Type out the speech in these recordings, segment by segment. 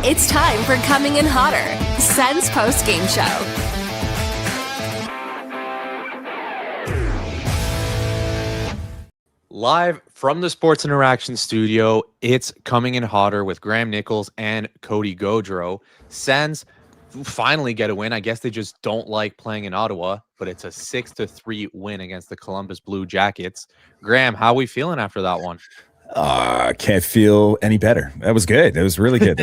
It's time for Coming in Hotter, Sens post-game show. Live from the Sports Interaction studio, it's Coming in Hotter with Graham Nichols and Cody Gaudreau. Sens finally get a win. I guess they just don't like playing in Ottawa, but it's a 6-3 win against the Columbus Blue Jackets. Graham, how are we feeling after that one? Can't feel any better. That was good. That was really good.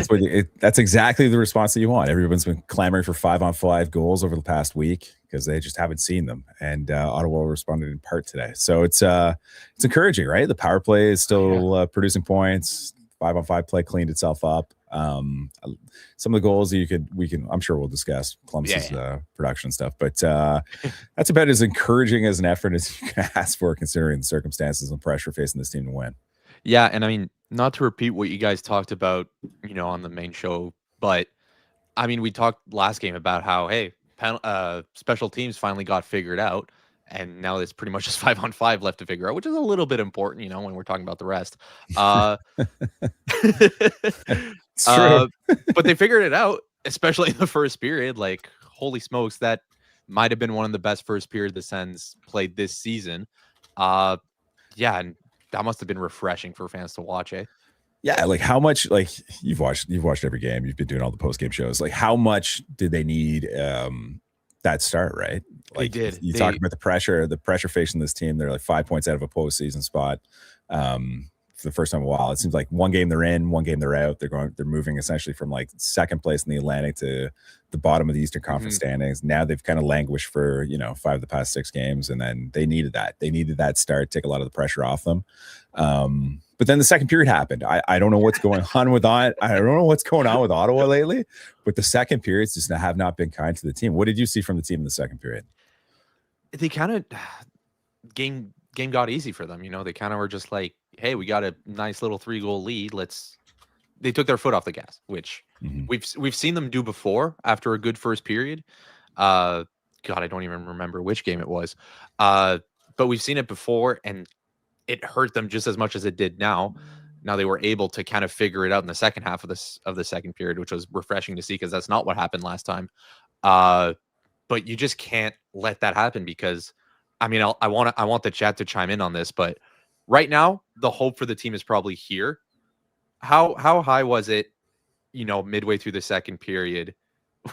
That's exactly the response that you want. Everyone's been clamoring for 5-on-5 goals over the past week because they just haven't seen them, and Ottawa responded in part today. So it's encouraging, right? The power play is still producing points. 5-on-5 play cleaned itself up. Some of the goals I'm sure we'll discuss Columbus's production stuff, but that's about as encouraging as an effort as you can ask for, considering the circumstances and pressure facing this team to win. Yeah, and I mean, not to repeat what you guys talked about, on the main show, but I mean, we talked last game about how, hey, special teams finally got figured out, and now it's pretty much just 5-on-5 left to figure out, which is a little bit important, when we're talking about the rest. It's true. But they figured it out, especially in the first period. Like, holy smokes, that might have been one of the best first period the Sens played this season. And that must have been refreshing for fans to watch, eh? Yeah, like how much, like you've watched every game, you've been doing all the post game shows. Like how much did they need that start, right? Like they did. You talk about the pressure facing this team. They're like 5 points out of a postseason spot for the first time in a while. It seems like one game they're in, one game they're out. They're moving essentially from like second place in the Atlantic to the bottom of the Eastern Conference standings. Now they've kind of languished for 5 of the past 6 games, and then they needed that start, take a lot of the pressure off them. But then the second period happened. I don't know what's going on with I don't know what's going on with Ottawa lately, but the second periods just have not been kind to the team. What did you see from the team in the second period? They kind of game got easy for them. They kind of were just like, hey, we got a nice little 3-goal lead. They took their foot off the gas, which we've seen them do before after a good first period. God, I don't even remember which game it was. But we've seen it before, and it hurt them just as much as it did now. Now they were able to kind of figure it out in the second half of the second period, which was refreshing to see because that's not what happened last time. But you just can't let that happen because, I mean, I want the chat to chime in on this, but right now the hope for the team is probably here. How high was it, midway through the second period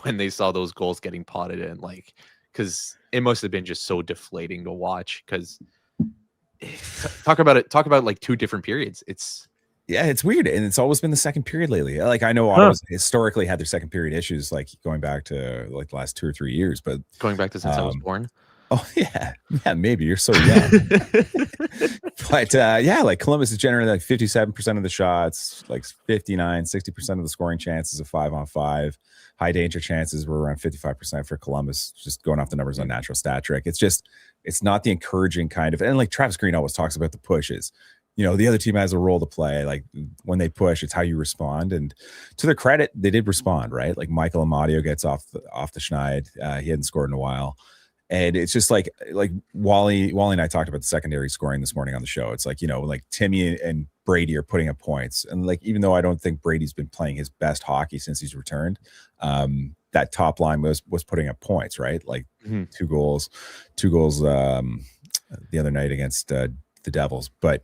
when they saw those goals getting potted in? Like, because it must have been just so deflating to watch. Because talk about like 2 different periods. It's weird, and it's always been the second period lately. Like I know Ottawa's historically had their second period issues, like going back to like the last 2 or 3 years, but going back to since I was born. Oh yeah, maybe you're so young. But like Columbus is generating like 57% of the shots, like 60% of the scoring chances of 5-on-5. High danger chances were around 55% for Columbus, just going off the numbers on Natural Stat Trick. It's not the encouraging kind of, and like Travis Green always talks about the pushes. The other team has a role to play. Like when they push, it's how you respond. And to their credit, they did respond, right? Like Michael Amadio gets off the schneid. He hadn't scored in a while. And it's just like Wally and I talked about the secondary scoring this morning on the show. It's like, like Timmy and Brady are putting up points. And like, even though I don't think Brady's been playing his best hockey since he's returned, that top line was putting up points, right? Like 2 goals the other night against the Devils. But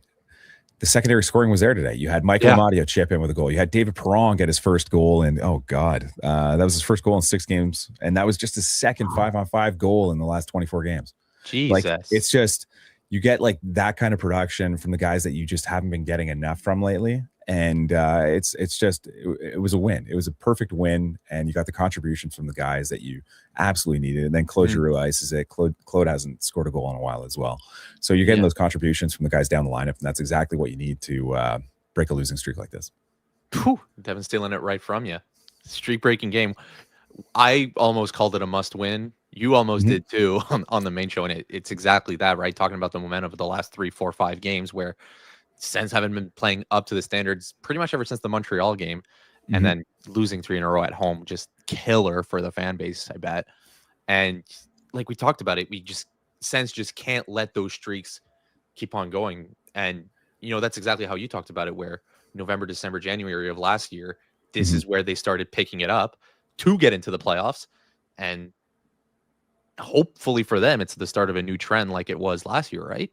the secondary scoring was there today. You had Michael Amadio chip in with a goal. You had David Perron get his first goal, and oh god, that was his first goal in 6 games, and that was just his second 5-on-5 goal in the last 24 games. Jesus, like it's just you get like that kind of production from the guys that you just haven't been getting enough from lately, and it was a win. It was a perfect win, and you got the contributions from the guys that you absolutely needed. And then Claude Giroux ices it. Claude hasn't scored a goal in a while as well, so you're getting those contributions from the guys down the lineup, and that's exactly what you need to break a losing streak like this. Devin stealing it right from you. Streak breaking game. I almost called it a must win. You almost did too on the main show, and it's exactly that, right? Talking about the momentum of the last 3, 4, 5 games where Sens haven't been playing up to the standards pretty much ever since the Montreal game, and then losing 3 in a row at home, just killer for the fan base, I bet. And like we talked about it, Sens just can't let those streaks keep on going. And that's exactly how you talked about it, where November, December, January of last year, this is where they started picking it up to get into the playoffs. And hopefully for them, it's the start of a new trend like it was last year, right?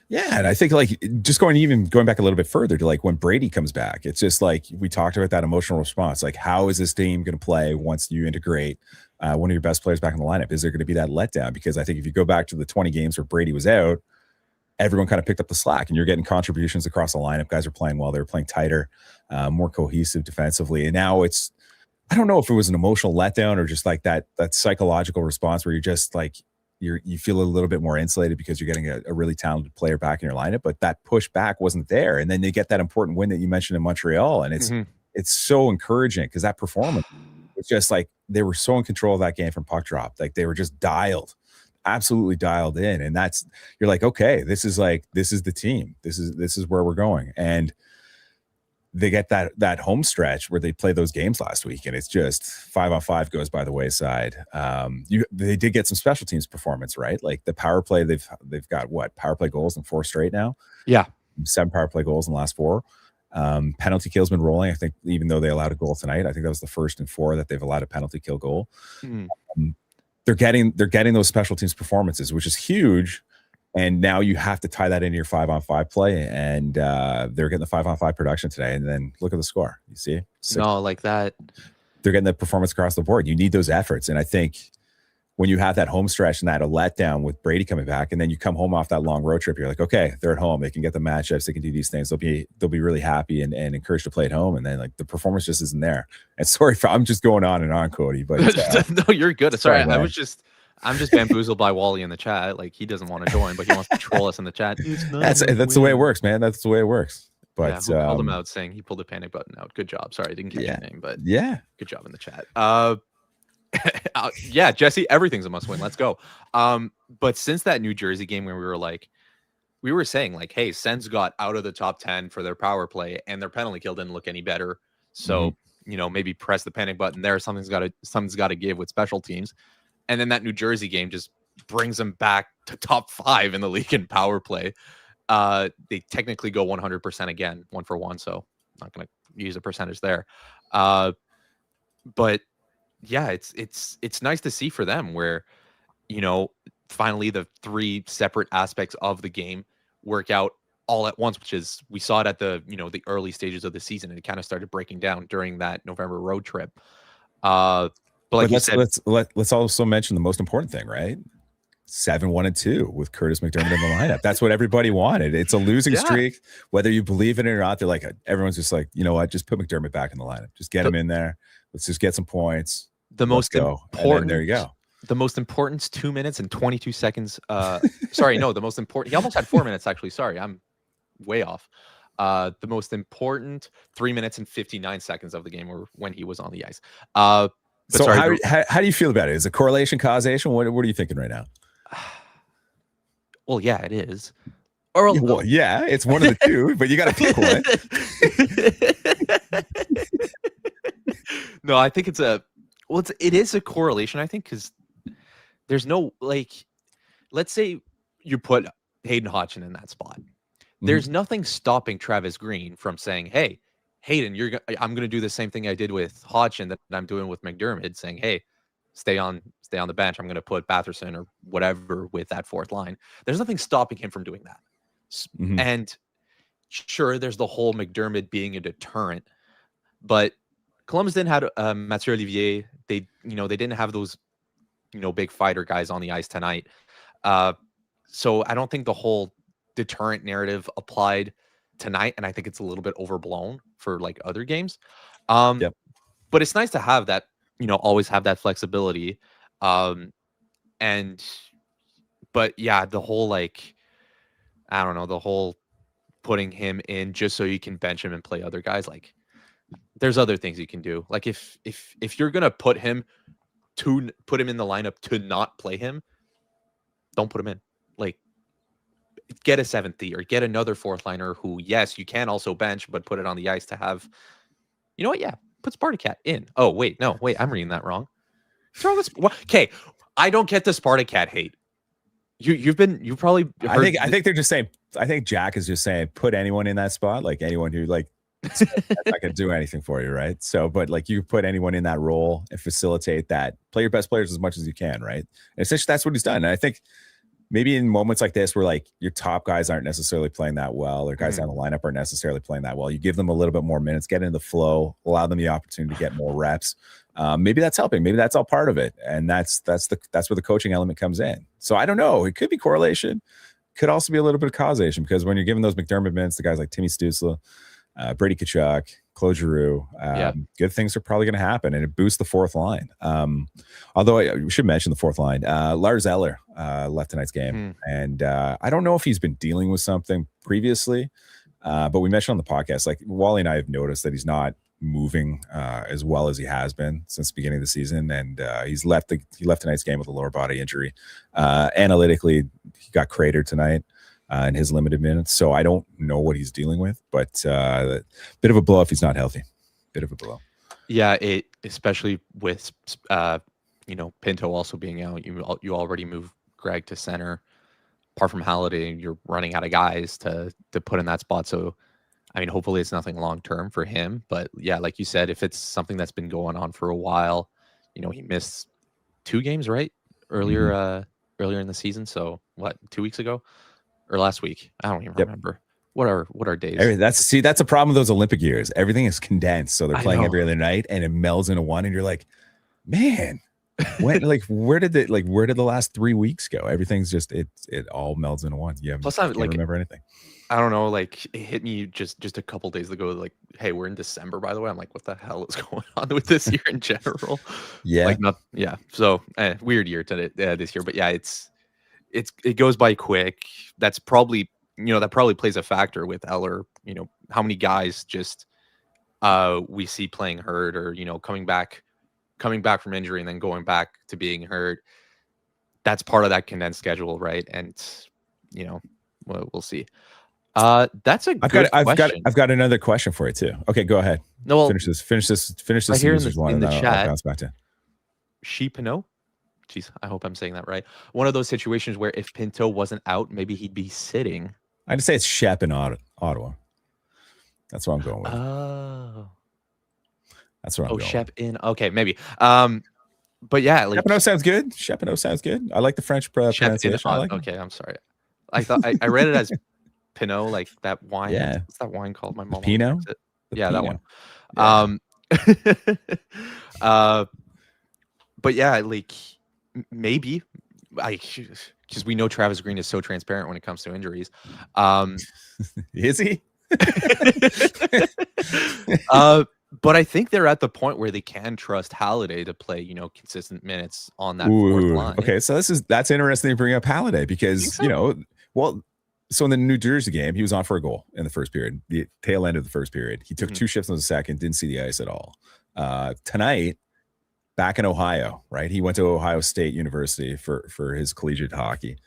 Yeah, and I think like just going back a little bit further to like when Brady comes back, it's just like we talked about that emotional response. Like, how is this team going to play once you integrate one of your best players back in the lineup? Is there going to be that letdown? Because I think if you go back to the 20 games where Brady was out, everyone kind of picked up the slack, and you're getting contributions across the lineup. Guys are playing well; they're playing tighter, more cohesive defensively, and now it's. I don't know if it was an emotional letdown or just like that psychological response where you're just like you feel a little bit more insulated because you're getting a really talented player back in your lineup, but that pushback wasn't there. And then they get that important win that you mentioned in Montreal, and it's so encouraging because that performance was just like they were so in control of that game from puck drop. Like they were just absolutely dialed in, and you're like, okay, this is the team. This is where we're going. And they get that home stretch where they play those games last week, and it's just 5-on-5 goes by the wayside. They did get some special teams performance, right? Like the power play, they've got what power play goals in 4 straight now. Yeah, 7 power play goals in the last 4. Penalty kill's been rolling. I think even though they allowed a goal tonight, I think that was the first in 4 that they've allowed a penalty kill goal. They're getting those special teams performances, which is huge. And now you have to tie that into your 5-on-5 play, and they're getting the 5-on-5 production today. And then look at the score. You see? No, like that. They're getting the performance across the board. You need those efforts, and I think when you have that home stretch and that a letdown with Brady coming back, and then you come home off that long road trip, you're like, okay, they're at home. They can get the matchups. They can do these things. They'll be really happy and encouraged to play at home. And then like the performance just isn't there. And sorry I'm just going on and on, Cody. But no, you're good. Sorry, I'm just bamboozled by Wally in the chat. Like he doesn't want to join, but he wants to troll us in the chat. That's the way it works, man. That's the way it works. But yeah, called him out saying he pulled the panic button out. Good job. Sorry, I didn't catch your name, but yeah, good job in the chat. Yeah, Jesse, everything's a must win. Let's go. But since that New Jersey game where we were saying like, hey, Sens got out of the top 10 for their power play and their penalty kill didn't look any better. So, maybe press the panic button there. Something's got to give with special teams. And then that New Jersey game just brings them back to top 5 in the league in power play. They technically go 100% again, 1 for 1. So I'm not going to use a percentage there. But yeah, it's nice to see for them where, finally the 3 separate aspects of the game work out all at once, which is we saw it at the, the early stages of the season, and it kind of started breaking down during that November road trip. But let's also mention the most important thing, right? 7-1-2 with Curtis McDermott in the lineup. That's what everybody wanted. It's a losing streak, whether you believe in it or not. They're like, everyone's just like, you know what? Just put McDermott back in the lineup. Just get him in there. Let's just get some points. The most important. There you go. The most important 2 minutes and 22 seconds. Sorry, no, the most important. He almost had 4 minutes actually. Sorry, I'm way off. The most important 3 minutes and 59 seconds of the game were when he was on the ice. So how do you feel about it? Is it correlation, causation? What are you thinking right now? Well, yeah, it is. Yeah, it's one of the two, but you got to pick one. No, I think it is a correlation, I think, because there's no, let's say you put Hayden Hodgson in that spot. There's nothing stopping Travis Green from saying, hey, Hayden, I'm going to do the same thing I did with Hodgson that I'm doing with McDermott, saying, hey, stay on the bench. I'm going to put Batherson or whatever with that 4th line. There's nothing stopping him from doing that. And sure, there's the whole McDermott being a deterrent, but Columbus didn't have Mathieu Olivier. They didn't have those, big fighter guys on the ice tonight. So I don't think the whole deterrent narrative applied tonight, and I think it's a little bit overblown for other games. But it's nice to have that, always have that flexibility. But yeah, the whole I don't know, the whole putting him in just so you can bench him and play other guys, there's other things you can do. If you're gonna put him in the lineup to not play him, don't put him in. Get a 7th or get another 4th liner who, yes, you can also bench, but put it on the ice to have, you know what? Yeah, put Spartacat in. Oh, wait, I'm reading that wrong. Okay, I don't get the Spartacat hate. You've probably heard I think they're just saying, I think Jack is just saying put anyone in that spot, anyone who That's not going to do anything for you, right? So, but like you put anyone in that role and facilitate that, play your best players as much as you can, right? And essentially, that's what he's done. And I think maybe in moments like this, where like your top guys aren't necessarily playing that well, or guys down the lineup aren't necessarily playing that well, you give them a little bit more minutes, get into the flow, allow them the opportunity to get more reps. Maybe that's helping. Maybe that's all part of it, and that's where the coaching element comes in. So I don't know. It could be correlation. Could also be a little bit of causation, because when you're giving those McDermott minutes to guys like Timmy Stützle, Brady Tkachuk, Claude Giroux, good things are probably going to happen, and it boosts the fourth line. Although we should mention the fourth line. Lars Eller left tonight's game, and I don't know if he's been dealing with something previously, but we mentioned on the podcast, like Wally and I have noticed that he's not moving as well as he has been since the beginning of the season, and he left tonight's game with a lower body injury. Analytically, he got cratered tonight in his limited minutes, so I don't know what he's dealing with, but bit of a blow if he's not healthy. Bit of a blow. Yeah, it especially with Pinto also being out. You already moved Greg to center. Apart from Halliday, you're running out of guys to put in that spot. So I mean, hopefully it's nothing long term for him. But yeah, like you said, if it's something that's been going on for a while, he missed 2 games, right? Earlier in the season. So what, 2 weeks ago or last week? I don't even remember. What are days? That's a problem with those Olympic years. Everything is condensed, so they're playing every other night, and it melds into one. And you're like, man, when where did the last 3 weeks go? Everything's just it all melds into one. Yeah, plus can't remember anything. I don't know, like it hit me just a couple days ago, like, hey, we're in December, by the way. I'm like, what the hell is going on with this year in general? So weird year this year, but yeah, it goes by quick. That's probably that probably plays a factor with Eller. How many guys just we see playing hurt, or coming back from injury and then going back to being hurt. That's part of that condensed schedule, right? And we'll see. That's a good question. I've got another question for you too. Okay, go ahead. No, well, finish this. I hear in the chat. I'll bounce back to Pinot. Jeez, I hope I'm saying that right. One of those situations where if Pinto wasn't out, maybe he'd be sitting. I'd say it's Shep in Ottawa. That's what I'm going with. Oh, that's what I'm going. Shep in. Okay, maybe. But yeah, like Shepino sounds good. Shepino sounds good. I like the French pronunciation. Okay, I'm sorry. I thought I read it as Pinot, like that wine. Yeah. What's that wine called? My mom. Pinot. Yeah, Pinot. That one. But yeah, like maybe because we know Travis Green is so transparent when it comes to injuries. Is he? But I think they're at the point where they can trust Halliday to play, consistent minutes on that fourth line. Okay, so that's interesting to bring up Halliday, because so in the New Jersey game, he was on for a goal in the first period, the tail end of the first period. He took 2 shifts in the second, didn't see the ice at all. Tonight, back in Ohio, right? He went to Ohio State University for his collegiate hockey.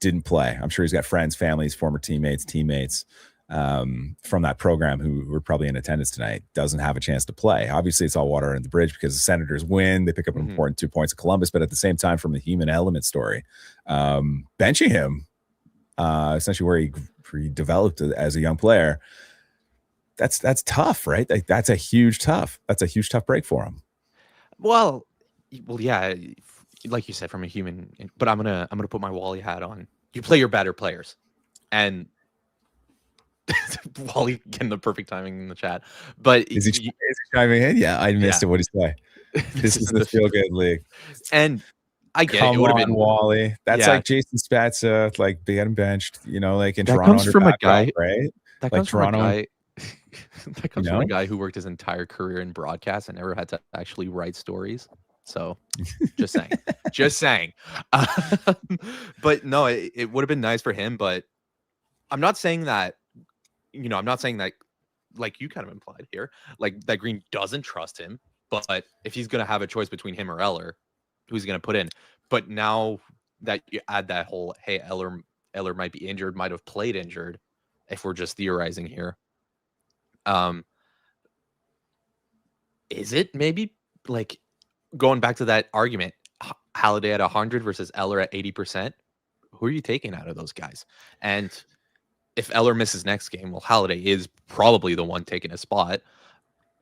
Didn't play. I'm sure he's got friends, families, former teammates from that program who were probably in attendance tonight. Doesn't have a chance to play. Obviously, it's all water under the bridge because the Senators win. They pick up an important 2 points at Columbus, but at the same time, from the human element story, benching him, essentially where he developed as a young player, that's tough, right? Like, that's a huge tough break for him. Well, yeah, like you said, from a human. But I'm gonna put my Wally hat on. You play your better players, and Wally getting the perfect timing in the chat. But is he chiming in? Yeah, I missed it. What did he say? This is the feel good league, and I get Come it. Would have on, been Wally. That's like Jason Spezza, like getting benched. Like in that Toronto. Comes from a guy, right? That comes from a guy. That comes from a guy who worked his entire career in broadcast and never had to actually write stories. So, just saying. But no, it would have been nice for him. But I'm not saying that. I'm not saying that, like you kind of implied here, like that Green doesn't trust him. But if he's going to have a choice between him or Eller, who's he going to put in? But now that you add that whole, hey, Eller might be injured, might have played injured, if we're just theorizing here. Is it maybe like going back to that argument, Halliday at 100 versus Eller at 80%? Who are you taking out of those guys? And if Eller misses next game, well, Halliday is probably the one taking a spot.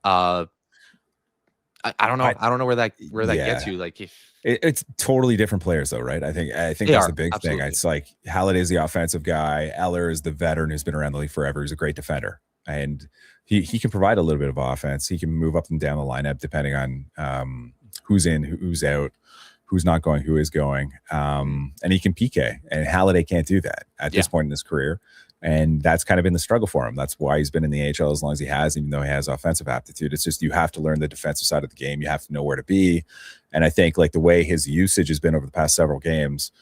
I don't know. I don't know where that gets you. Like if it's totally different players though, right? I think that's the big thing. It's like Halliday's the offensive guy. Eller is the veteran who's been around the league forever. He's a great defender, and he can provide a little bit of offense. He can move up and down the lineup depending on who's in, who's out, who's not going, who is going, and he can PK. And Halliday can't do that at this point in his career. And that's kind of been the struggle for him. That's why he's been in the AHL as long as he has, even though he has offensive aptitude. It's just you have to learn the defensive side of the game. You have to know where to be. And I think like the way his usage has been over the past several games,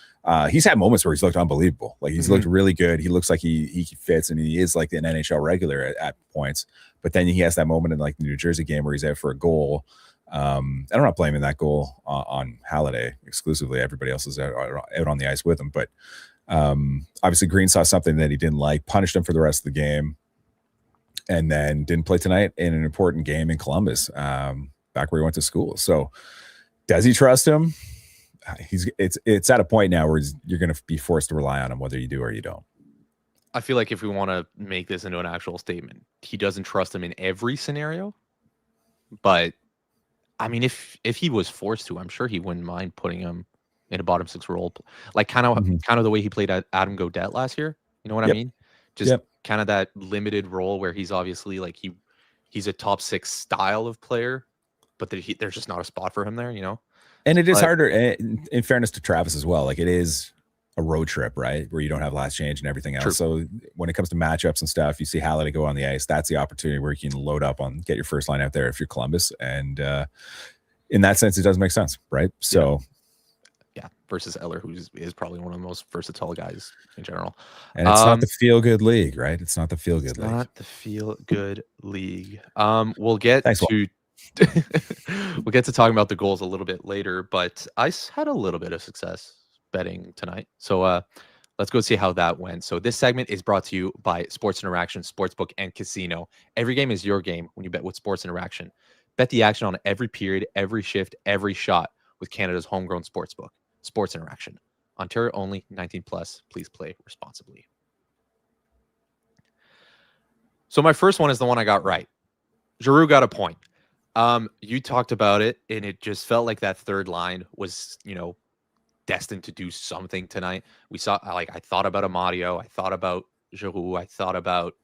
he's had moments where he's looked unbelievable. Like he's looked really good. He looks like he fits, and he is like an NHL regular at points. But then he has that moment in like the New Jersey game where he's out for a goal. I'm not blaming that goal on Halliday exclusively. Everybody else is out on the ice with him, but obviously Green saw something that he didn't like, punished him for the rest of the game, and then didn't play tonight in an important game in Columbus, back where he went to school. So does he trust him? It's at a point now where you're going to be forced to rely on him, whether you do or you don't. I feel like if we want to make this into an actual statement, he doesn't trust him in every scenario. But I mean, if he was forced to, I'm sure he wouldn't mind putting him in a bottom six role, like kind of the way he played at Adam Gaudette last year. You know what I mean? Just kind of that limited role where he's obviously like he's a top six style of player, but there's just not a spot for him there, you know? And it is harder, in fairness to Travis as well. Like it is a road trip, right? Where you don't have last change and everything else. True. So when it comes to matchups and stuff, you see Halliday go on the ice. That's the opportunity where you can load up on, get your first line out there if you're Columbus. And in that sense, it does make sense, right? So yeah, versus Eller, who is probably one of the most versatile guys in general. And it's not the feel-good league, right? It's not the feel-good league. Not the feel-good league. We'll get to we'll get to talking about the goals a little bit later, but I had a little bit of success betting tonight. So let's go see how that went. So this segment is brought to you by Sports Interaction, Sportsbook, and Casino. Every game is your game when you bet with Sports Interaction. Bet the action on every period, every shift, every shot with Canada's homegrown sportsbook. Sports Interaction. Ontario only, 19 plus. Please play responsibly. So my first one is the one I got right. Giroux got a point. You talked about it, and it just felt like that third line was, destined to do something tonight. We saw, I thought about Amadio. I thought about Giroux. I thought about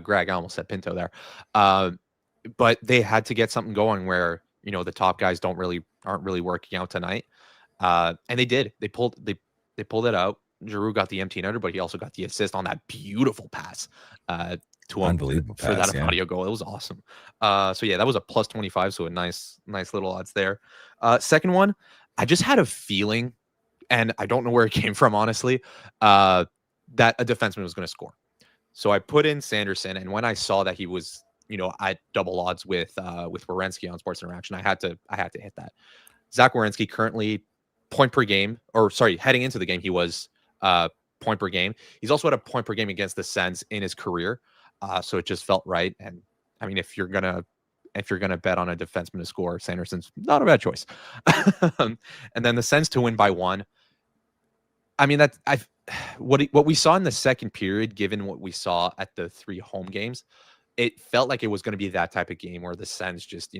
Greg. I almost said Pinto there. But they had to get something going where, the top guys aren't really working out tonight. And they did. They pulled it out. Giroux got the empty netter, but he also got the assist on that beautiful pass to him for that Amadio goal. It was awesome. So yeah, that was a plus 25. So a nice little odds there. Second one, I just had a feeling, and I don't know where it came from, honestly, that a defenseman was going to score. So I put in Sanderson, and when I saw that he was, at double odds with Werenski on Sports Interaction, I had to hit that. Zach Werenski currently heading into the game, he was point per game. He's also at a point per game against the Sens in his career. So it just felt right. And I mean, if you're gonna bet on a defenseman to score, Sanderson's not a bad choice. And then the Sens to win by 1. I mean, what we saw in the second period, given what we saw at the 3 home games, it felt like it was going to be that type of game where the Sens just,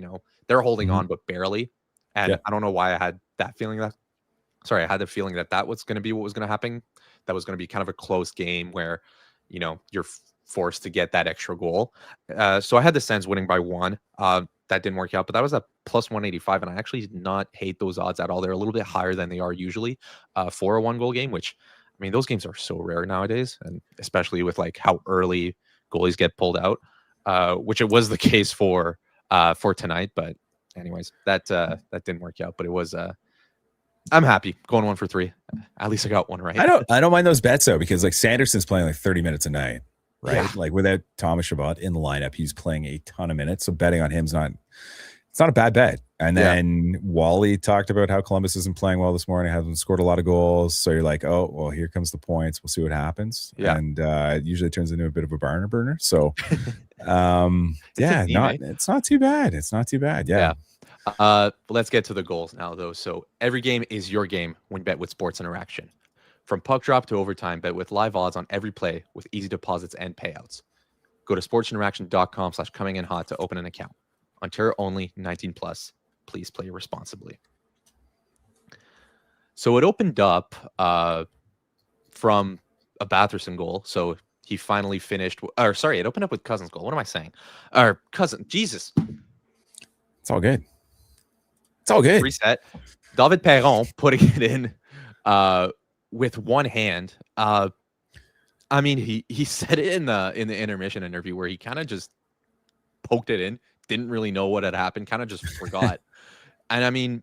they're holding on, but barely. And I don't know why I had that feeling I had the feeling that was going to be what was going to happen. That was going to be kind of a close game where, you're forced to get that extra goal. So I had the Sens winning by 1. That didn't work out, but that was a plus 185. And I actually did not hate those odds at all. They're a little bit higher than they are usually for a 1-goal game, which, I mean, those games are so rare nowadays. And especially with like how early goalies get pulled out, which it was the case for tonight. But anyways, that didn't work out, but it was, I'm happy going 1 for 3. At least I got one right. I don't mind those bets though, because like Sanderson's playing like 30 minutes a night, right? Yeah. Like without Thomas Chabot in the lineup, he's playing a ton of minutes. So betting on him's not a bad bet. And then Wally talked about how Columbus isn't playing well this morning, hasn't scored a lot of goals. So you're like, oh, well, here comes the points. We'll see what happens. Yeah. And it usually turns into a bit of a barn burner. So it's not too bad. It's not too bad. Yeah. Let's get to the goals now, though. So every game is your game when bet with Sports Interaction. From puck drop to overtime, bet with live odds on every play with easy deposits and payouts. Go to sportsinteraction.com/cominginhot to open an account. Ontario only, 19 plus. Please play responsibly. So it opened up from a Batherson goal. So he finally finished, or sorry, it opened up with Cousins' goal. What am I saying? Or Cousin, Jesus. It's all good. It's all good. Reset. David Perron putting it in with one hand. I mean, he said it in the intermission interview where he kind of just poked it in, didn't really know what had happened, kind of just forgot. And I mean,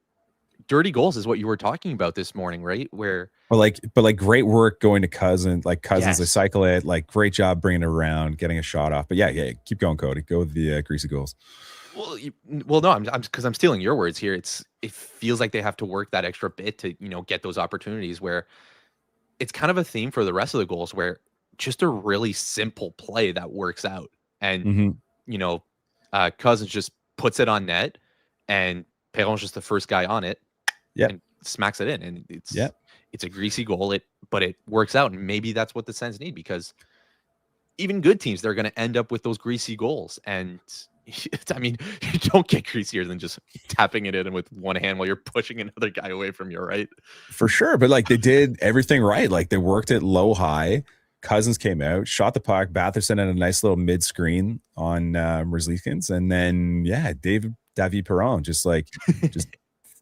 dirty goals is what you were talking about this morning, right? Where, but like great work going to Cousins. Like Cousins, they Yes. cycle it. Like great job bringing it around, getting a shot off. But yeah, keep going, Cody. Go with the greasy goals. well, no, I'm because I'm stealing your words here. It feels like they have to work that extra bit to get those opportunities where it's kind of a theme for the rest of the goals where just a really simple play that works out, and Mhm. Cousins just puts it on net, and Perron's just the first guy on it, Yep. and smacks it in, and Yep. it's a greasy goal. But it works out, and maybe that's what the Sens need, because even good teams, they're going to end up with those greasy goals, and I mean, you don't get greasier than just tapping it in with one hand while you're pushing another guy away from you, right? For sure. But like they did everything right. Like they worked it low high. Cousins came out, shot the puck. Batherson had a nice little mid screen on Merzlikins. And then, yeah, David Perron just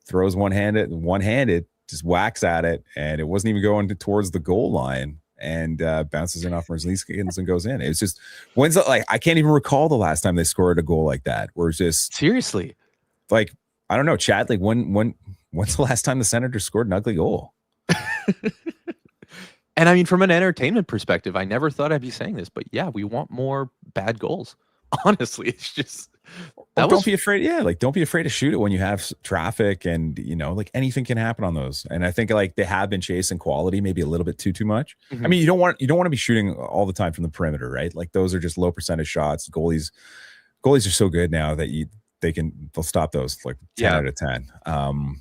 throws one-handed, just whacks at it. And it wasn't even going towards the goal line, and bounces in off Merzlikins and goes in. It was just, I can't even recall the last time they scored a goal like that, where it's just Seriously. like, I don't know, Chad, like when's the last time the Senators scored an ugly goal? And I mean, from an entertainment perspective, I never thought I'd be saying this, but yeah, we want more bad goals. Honestly, it's just Don't be afraid. Yeah, like don't be afraid to shoot it when you have traffic, and like anything can happen on those. And I think like they have been chasing quality maybe a little bit too much. Mhm. I mean, you don't want to be shooting all the time from the perimeter, right? Like those are just low percentage shots. Goalies are so good now that they'll stop those like 10 out of 10.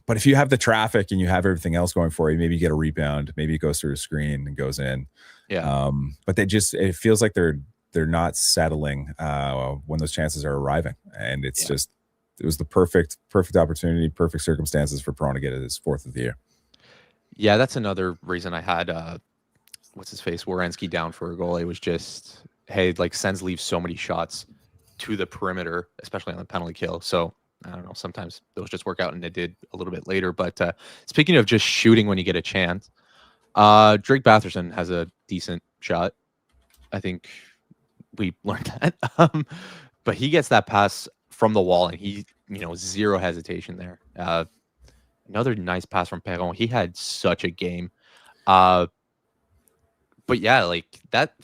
But if you have the traffic and you have everything else going for you, maybe you get a rebound, maybe it goes through a screen and goes in. Yeah. But it feels like they're not settling when those chances are arriving, and it was the perfect opportunity, perfect circumstances for Perron to get his fourth of the year. Yeah, that's another reason I had what's his face, Werenski down for a goal. It was just, hey, like Sens leave so many shots to the perimeter, especially on the penalty kill. So I don't know, sometimes those just work out, and it did a little bit later. But speaking of just shooting when you get a chance, Drake Batherson has a decent shot. I think we learned that. But he gets that pass from the wall, and he, zero hesitation there. Another nice pass from Perron. He had such a game. But yeah, like that.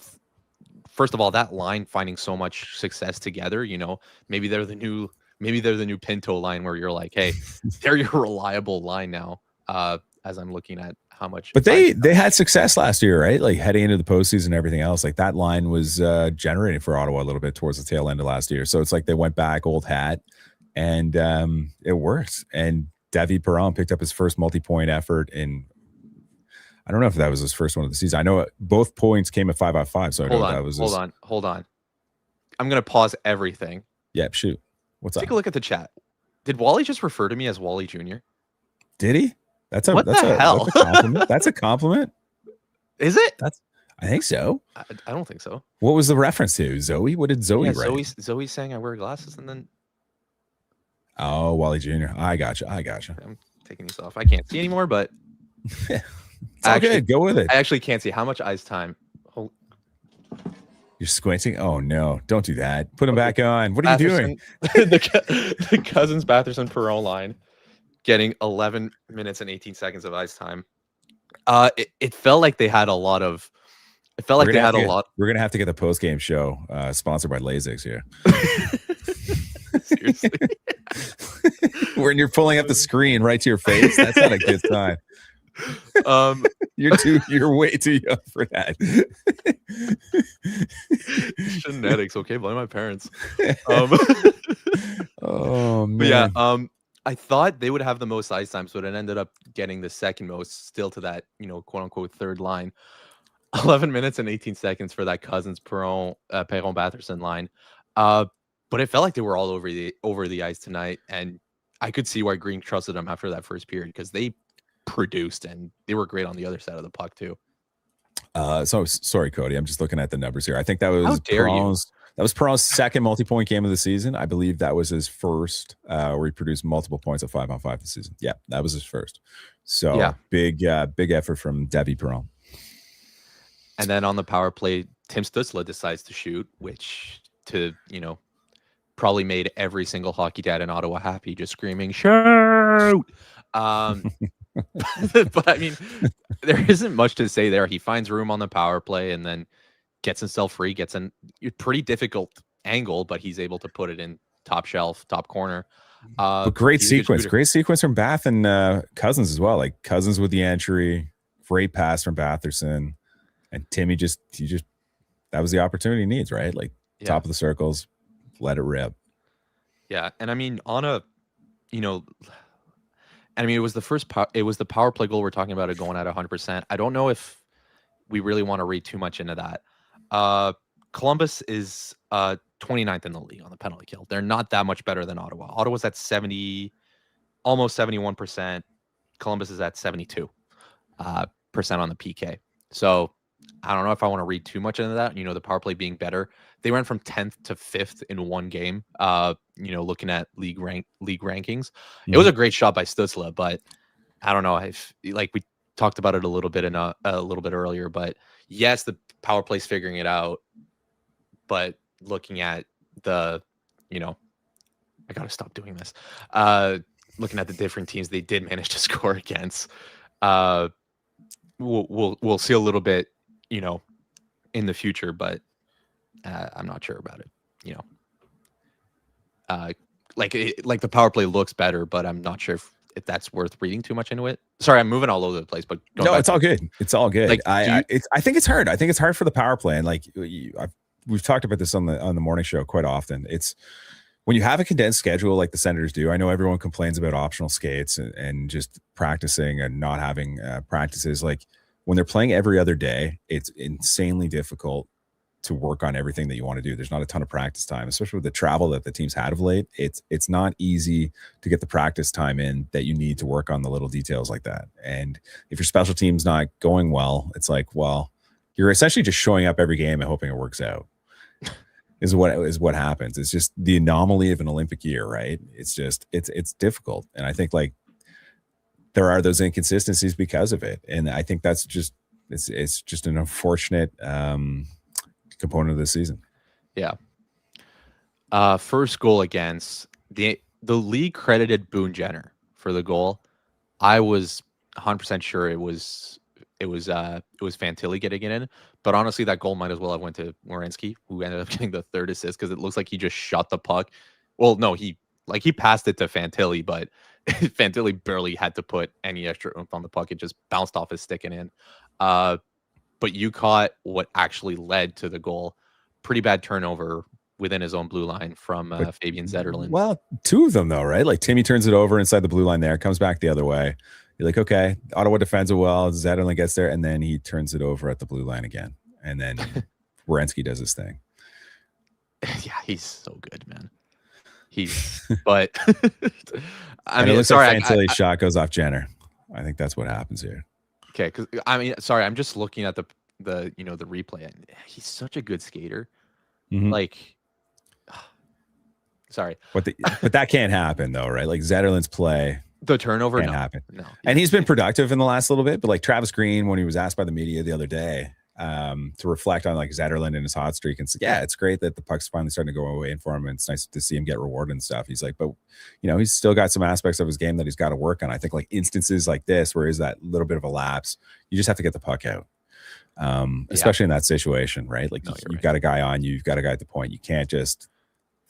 First of all, that line finding so much success together, maybe they're the new Pinto line, where you're like, hey, they're your reliable line now. As I'm looking at how much, but they had success last year, right? Like heading into the postseason and everything else, like that line was generating for Ottawa a little bit towards the tail end of last year. So it's like they went back old hat, and it worked. And David Perron picked up his first multi-point effort in, I don't know if that was his first one of the season. I know both points came at 5-on-5. So hold on. I'm gonna pause everything. Yeah, shoot. What's Take up? a look at the chat. Did Wally just refer to me as Wally Jr.? Did he? That's What the hell? That's a compliment. That's a compliment. Is it? I think so. I don't think so. What was the reference to? Zoe? What did Zoe Yeah, write? Zoe's saying I wear glasses, and then Oh, Wally Jr. I gotcha. I'm taking these off. I can't see anymore, but It's all good. Go with it. I actually can't see how much ice time. Oh, You're squinting. Oh no! Don't do that. Put them back on. What are you doing? the Cousins Batherson Perron line getting 11 minutes and 18 seconds of ice time. It felt like they had a lot of. It felt like they had a lot. We're gonna have to get the post game show sponsored by Lasix here. Seriously. When you're pulling up the screen right to your face, that's not a good sign. You're way too young for that. Genetics, okay, blame my parents. Oh man. But yeah, I thought they would have the most ice time, so it ended up getting the second most, still to that, quote unquote third line. 11 minutes and 18 seconds for that Cousins Perron Batherson line. But it felt like they were all over the ice tonight, and I could see why Green trusted them after that first period, because they produced and they were great on the other side of the puck too. So sorry, Cody. I'm just looking at the numbers here. I think that How was dare you? That was Perron's second multi-point game of the season. I believe that was his first, where he produced multiple points at 5-on-5 this season. Yeah, that was his first. So Yeah. big effort from Davy Perron. And then on the power play, Tim Stützle decides to shoot, which probably made every single hockey dad in Ottawa happy, just screaming, shoot! But I mean, there isn't much to say there. He finds room on the power play and then gets himself free, gets a pretty difficult angle, but he's able to put it in top shelf, top corner. But great sequence from Bath and Cousins as well. Like Cousins with the entry, great pass from Batherson, and Timmy just that was the opportunity he needs, right? Like top of the circles, let it rip. Yeah, and I mean it was the power play goal we're talking about, it going at 100%. I don't know if we really want to read too much into that. Columbus is 29th in the league on the penalty kill. They're not that much better than Ottawa. Ottawa's at 70, almost 71%. Columbus is at 72% on the PK. So I don't know if I want to read too much into that. The power play being better. They went from 10th to 5th in one game. Looking at league rankings. Mm-hmm. It was a great shot by Stützle, but I don't know if, like we talked about it a little bit earlier, but yes, the power play's figuring it out. But looking at the, I gotta stop doing this. Looking at the different teams they did manage to score against, we'll see a little bit, in the future, but I'm not sure about it. Like the power play looks better, but I'm not sure if that's worth reading too much into it. Sorry, I'm moving all over the place, but no, it's all good. It's all good. Like, I think it's hard. I think it's hard for the power play, and like we've talked about this on the morning show quite often. It's when you have a condensed schedule like the Senators do. I know everyone complains about optional skates and just practicing and not having practices. Like when they're playing every other day, it's insanely difficult to work on everything that you want to do. There's not a ton of practice time, especially with the travel that the teams had of late. It's not easy to get the practice time in that you need to work on the little details like that. And if your special team's not going well, it's like, well, you're essentially just showing up every game and hoping it works out. is what happens. It's just the anomaly of an Olympic year, right? It's just it's difficult. And I think like there are those inconsistencies because of it. And I think that's just it's just an unfortunate component of the season. Yeah. First goal against the league credited Boone Jenner for the goal. I was 100% sure it was Fantilli getting it in, but honestly that goal might as well have went to Werenski, who ended up getting the third assist, because it looks like he just shot the puck. Well, no, he passed it to Fantilli, but Fantilli barely had to put any extra oomph on the puck. It just bounced off his stick and in. But you caught what actually led to the goal. Pretty bad turnover within his own blue line from Fabian Zetterlund. Well, two of them though, right? Like Timmy turns it over inside the blue line there, comes back the other way. You're like, okay, Ottawa defends it well. Zetterlund gets there, and then he turns it over at the blue line again. And then Werenski does his thing. Yeah, he's so good, man. But I mean, sorry, like Fantilli's shot goes off Jenner. I think that's what happens here. Okay, because I mean, sorry, I'm just looking at the replay. He's such a good skater. Mm-hmm. Like, sorry, but that can't happen though, right? Like Zetterlund's play, the turnover can't happen. No, and he's been productive in the last little bit. But like Travis Green, when he was asked by the media the other day to reflect on like Zetterlund and his hot streak, and say, yeah, it's great that the puck's finally starting to go away for him, and it's nice to see him get rewarded and stuff. He's like, but he's still got some aspects of his game that he's got to work on. I think like instances like this, where is that little bit of a lapse, you just have to get the puck out, especially in that situation, right? Like you've got a guy on you, you've got a guy at the point. You can't just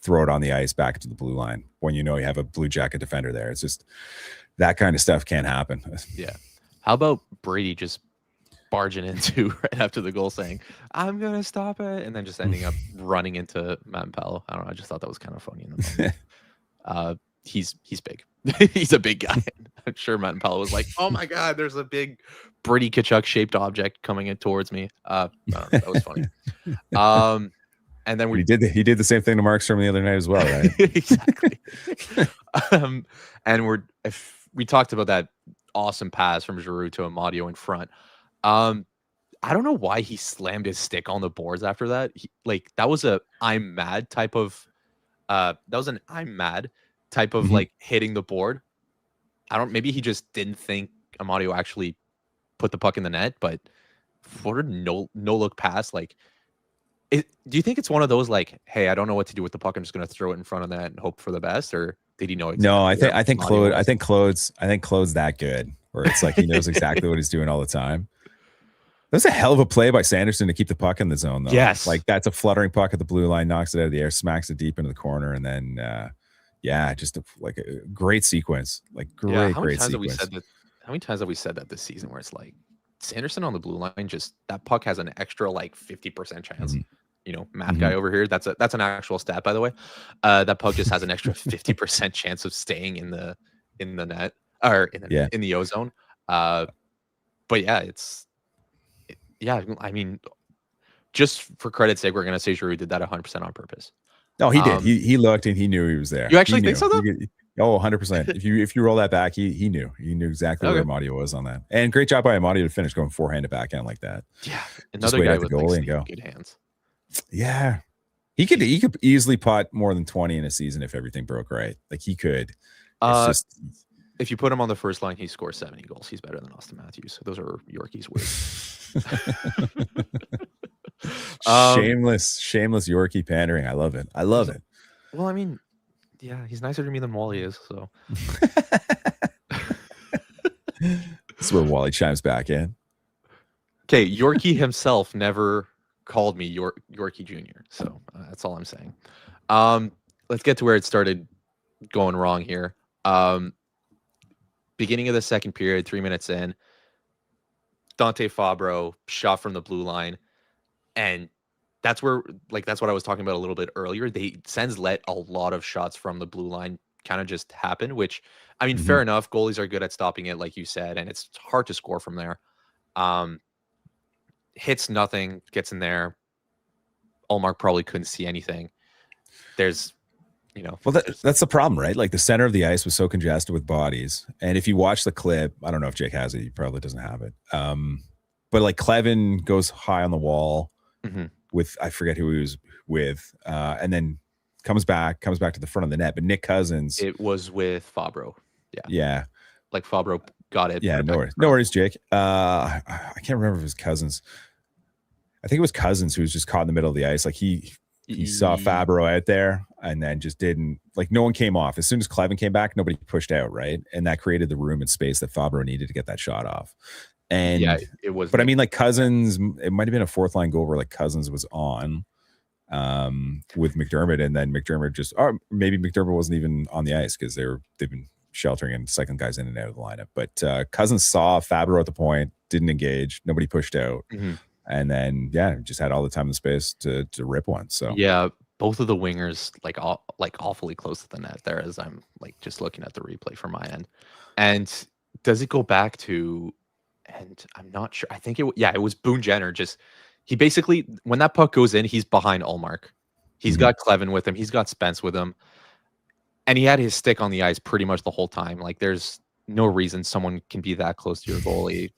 throw it on the ice back to the blue line when you have a Blue Jacket defender there. It's just that kind of stuff can't happen. Yeah. How about Brady just barging into right after the goal saying, I'm going to stop it, and then just ending up running into Matt Pello? I don't know. I just thought that was kind of funny in the moment. he's big. He's a big guy. I'm sure Matt and Paolo was like, "Oh my god, there's a big Brady Kachuk shaped object coming in towards me." I don't know, that was funny. And then he did the same thing to Markstrom the other night as well, right? Exactly. And we talked about that awesome pass from Giroux to Amadio in front. I don't know why he slammed his stick on the boards after that. That was an I'm mad type of like hitting the board. Maybe he just didn't think Amadio actually put the puck in the net, but what a no look pass. Do you think it's one of those like, hey, I don't know what to do with the puck, I'm just going to throw it in front of that and hope for the best, or did he know exactly? No, I think Claude's that good, where it's like he knows exactly what he's doing all the time. That's a hell of a play by Sanderson to keep the puck in the zone, though. Yes, that's a fluttering puck at the blue line, knocks it out of the air, smacks it deep into the corner, and then just a great sequence, great sequence. How many times have we said that this season, where it's like Sanderson on the blue line, just that puck has an extra 50% chance. Math guy over here. That's an actual stat, by the way. That puck just has an extra 50% chance of staying in the net or in the ozone. But yeah, I mean, just for credit's sake, we're gonna say Giroux did that 100% on purpose. No, he did. He looked and he knew he was there. You actually think so, though? 100%. If you roll that back, he knew exactly where Amadio was on that. And great job by Amadio to finish going forehand to backhand like that. Yeah, another guy with good hands. Yeah, he could easily pot more than 20 in a season if everything broke right. He could. If you put him on the first line, he scores 70 goals. He's better than Austin Matthews. Those are Yorkie's words. Shameless Yorkie pandering. I love it. Well, I mean, yeah, he's nicer to me than Wally is. So that's where Wally chimes back in. Okay, Yorkie himself never called me Yorkie Jr. So that's all I'm saying. Let's get to where it started going wrong here. Beginning of the second period, 3 minutes in, Dante Fabro shot from the blue line, and that's what I was talking about a little bit earlier. Sens let a lot of shots from the blue line kind of just happen, which, I mean, fair enough. Goalies are good at stopping it, like you said, and it's hard to score from there. Hits nothing, gets in there. Ullmark probably couldn't see anything. That's the problem, right? The center of the ice was so congested with bodies. And if you watch the clip, I don't know if Jake has it. He probably doesn't have it. But Clevin goes high on the wall with, I forget who he was with, and then comes back to the front of the net. But Nick Cousins. It was with Fabro. Yeah. Fabro got it. Yeah, no worries, Jake. I can't remember if it was Cousins. I think it was Cousins who was just caught in the middle of the ice. He saw Fabro out there and then just didn't, no one came off. As soon as Clevin came back, nobody pushed out, right? And that created the room and space that Fabro needed to get that shot off. And yeah, it was. But I mean, Cousins, it might have been a fourth line goal where Cousins was on with McDermott, and then McDermott maybe McDermott wasn't even on the ice because they've been sheltering and cycling guys in and out of the lineup. But Cousins saw Fabro at the point, didn't engage, nobody pushed out. And then, just had all the time and space to rip one. So yeah, both of the wingers awfully close to the net there, as I'm just looking at the replay from my end. And does it go back to? And I'm not sure. I think it was Boone Jenner. He basically, when that puck goes in, he's behind Ullmark. He's got Clevin with him. He's got Spence with him, and he had his stick on the ice pretty much the whole time. There's no reason someone can be that close to your goalie.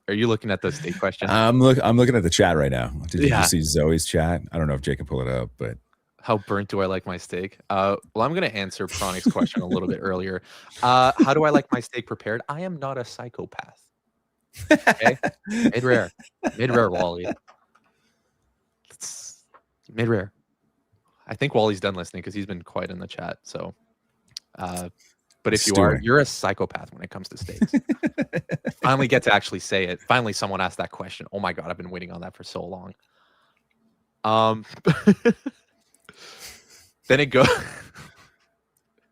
Are you looking at the state question? I'm looking at the chat right now. Did you see Zoe's chat? I don't know if Jake can pull it up, but how burnt do I like my steak? Well, I'm going to answer Pronic's question a little bit earlier. How do I like my steak prepared? I am not a psychopath. Okay, mid-rare, Wally. It's mid-rare. I think Wally's done listening because he's been quiet in the chat. So, but if you're a psychopath when it comes to steaks. Finally get to actually say it. Finally, someone asked that question. Oh my God, I've been waiting on that for so long. Then it goes.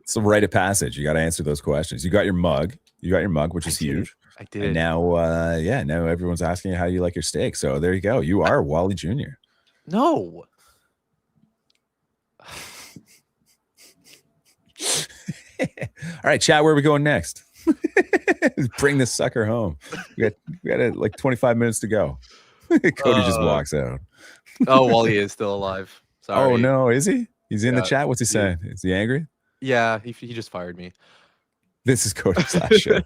It's a rite of passage. You got to answer those questions. You got your mug, which is huge. I did. And now, now everyone's asking you how you like your steak. So there you go. You are Wally Jr. No. right, chat. Where are we going next? Bring this sucker home. We got like 25 minutes to go. Cody just walks out. Oh, Wally is still alive. Sorry. Oh no, is he? He's in the Yeah, chat. What's he saying? Is he angry? Yeah, he just fired me. This is Cody's last show.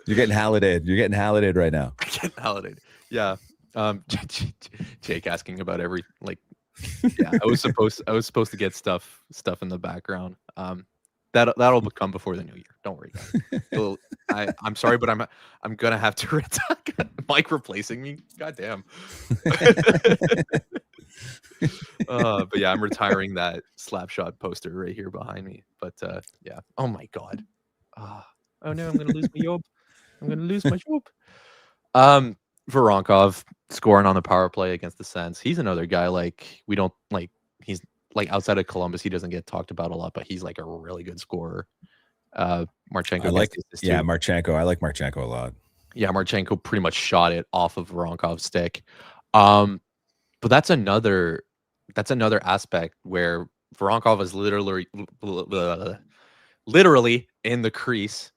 You're getting hallidated. You're getting hallidated right now. Getting hallidated. Yeah. Jake asking about every yeah, I was supposed to get stuff in the background. That'll come before the new year. Don't worry, guys. I'm sorry, but I'm gonna have to retire. Mike replacing me. God damn. But yeah, I'm retiring that Slapshot poster right here behind me. But yeah. Oh my god. Oh no, I'm gonna lose my job. I'm gonna lose my job. Voronkov scoring on the power play against the Sens. He's another guy we don't like. He's outside of Columbus, he doesn't get talked about a lot, but he's a really good scorer. Marchenko. Marchenko. I like Marchenko a lot. Yeah, Marchenko pretty much shot it off of Voronkov's stick. But that's another aspect where Voronkov is literally in the crease.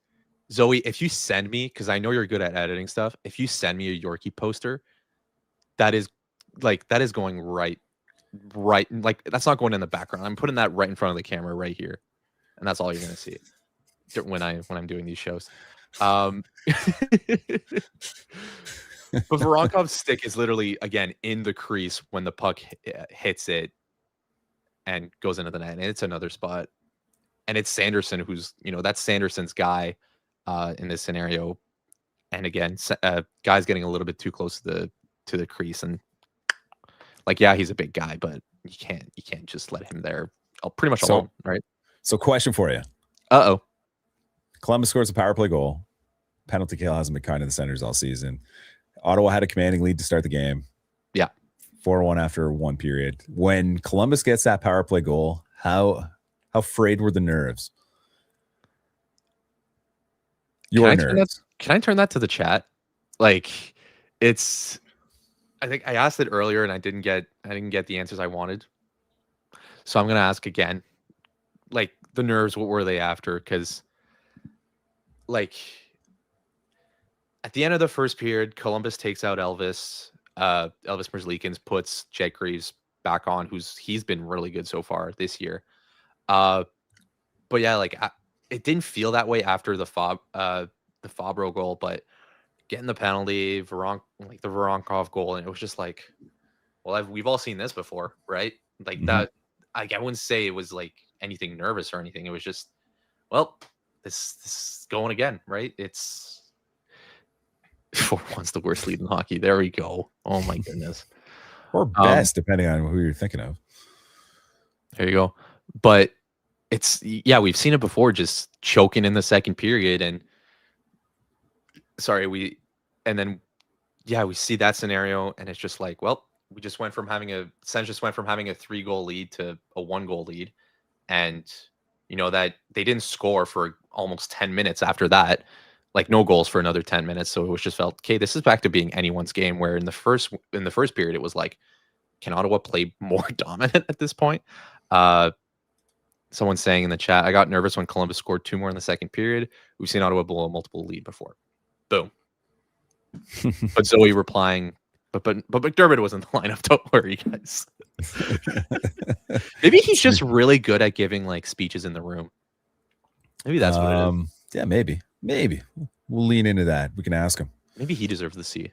Zoe, if you send me, because I know you're good at editing stuff, if you send me a Yorkie poster, that is going right, that's not going in the background. I'm putting that right in front of the camera right here, and that's all you're gonna see when I'm doing these shows. But Voronkov's stick is literally again in the crease when the puck hits it and goes into the net, and it's another spot. And it's Sanderson who's that's Sanderson's guy in this scenario. And again, guy's getting a little bit too close to the crease, and yeah, he's a big guy, but you can't just let him there pretty much alone, right? So question for you. Columbus scores a power play goal. Penalty kill hasn't been kind to the Senators all season. Ottawa had a commanding lead to start the game. Yeah. 4-1 after one period. When Columbus gets that power play goal, how frayed were the nerves? Your nerves. Can I turn that to the chat? I think I asked it earlier and I didn't get the answers I wanted. So I'm gonna ask again. The nerves, what were they after? Because at the end of the first period, Columbus takes out Elvis. Elvis Merzlikins puts Jake Greaves back on, he's been really good so far this year. But yeah, it didn't feel that way after the Fabro goal, but getting the penalty, the Voronkov goal, and it was just we've all seen this before, right? That. I wouldn't say it was anything nervous or anything. It was just, this is going again, right? It's 4-1's the worst lead in hockey. There we go. Oh my goodness. Or best, depending on who you're thinking of. There you go. But we've seen it before, just choking in the second period, and we see that scenario, and it's just we just went from having a 3-goal lead to a 1-goal lead, and that they didn't score for almost 10 minutes after that, no goals for another 10 minutes. So it was just felt, okay, this is back to being anyone's game, where in the first period it was can Ottawa play more dominant at this point? Someone's saying in the chat, I got nervous when Columbus scored 2 more in the second period. We've seen Ottawa blow a multiple lead before. Boom. But Zoe replying, but McDermott was in the lineup. Don't worry, guys. Maybe he's just really good at giving speeches in the room. Maybe that's what it is. Yeah, maybe. We'll lean into that. We can ask him. Maybe he deserves the C.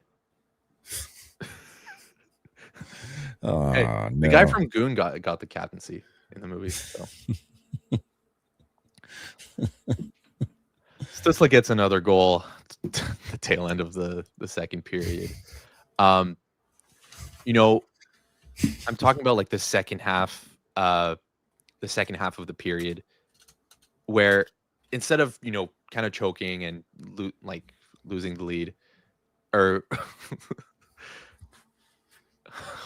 No. The guy from Goon got the captaincy in the movie. So. Stützle gets another goal at the tail end of the second period. I'm talking about the second half of the period, where instead of kind of choking and losing the lead, or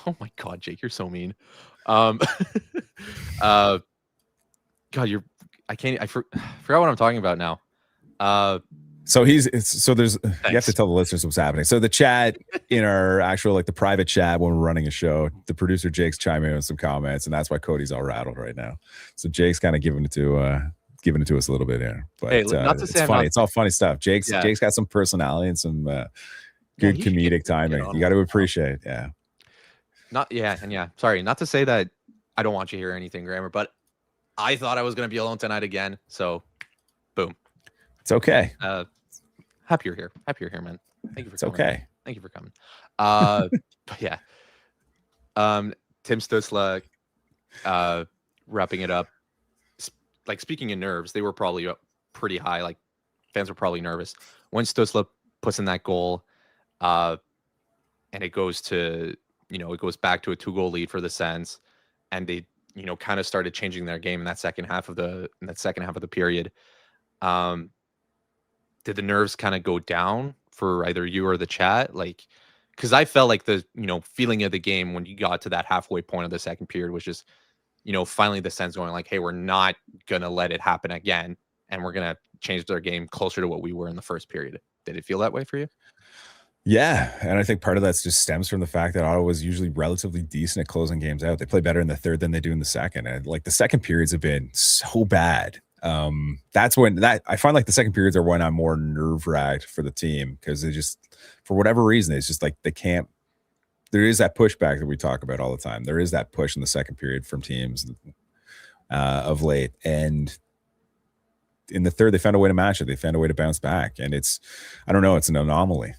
oh my god, Jake, you're so mean. God, I forgot what I'm talking about now. So there's you have to Thanks. tell the listeners what's happening. So the chat in our actual like the private chat when we're running a show, the producer Jake's chiming in with some comments, and that's why Cody's all rattled right now. So Jake's kind of giving it to us a little bit here. But Hey, not to it's say I'm funny. not. It's all funny stuff. Jake's Yeah. got some personality and some Yeah, good he should comedic get timing. on You got to with it. appreciate. Yeah. Sorry, not to say that I don't want you to hear anything, Grammar, but I thought I was going to be alone tonight again. So, boom. It's okay. Happy you're here. Happy you're here, man. Thank you for It's coming. okay. Thank you for coming. But yeah. Tim Stutzla, wrapping it up. Like, speaking of nerves, they were probably up pretty high. Like, fans were probably nervous when Stutzla puts in that goal, and it goes back to a 2-goal lead for the Sens, and they kind of started changing their game in that second half of the period. Did the nerves kind of go down for either you or the chat? Like, because I felt like the feeling of the game when you got to that halfway point of the second period was just finally the Sens going like, hey, we're not gonna let it happen again, and we're gonna change their game closer to what we were in the first period. Did it feel that way for you? Yeah, and I think part of that just stems from the fact that Ottawa was usually relatively decent at closing games out. They play better in the third than they do in the second, and like the second periods have been so bad. That's when I find like the second periods are when I'm more nerve-wracked for the team because they just, for whatever reason, it's just like they can't. There is that pushback that we talk about all the time. There is that push in the second period from teams of late, and in the third, they found a way to match it. They found a way to bounce back, and it's an anomaly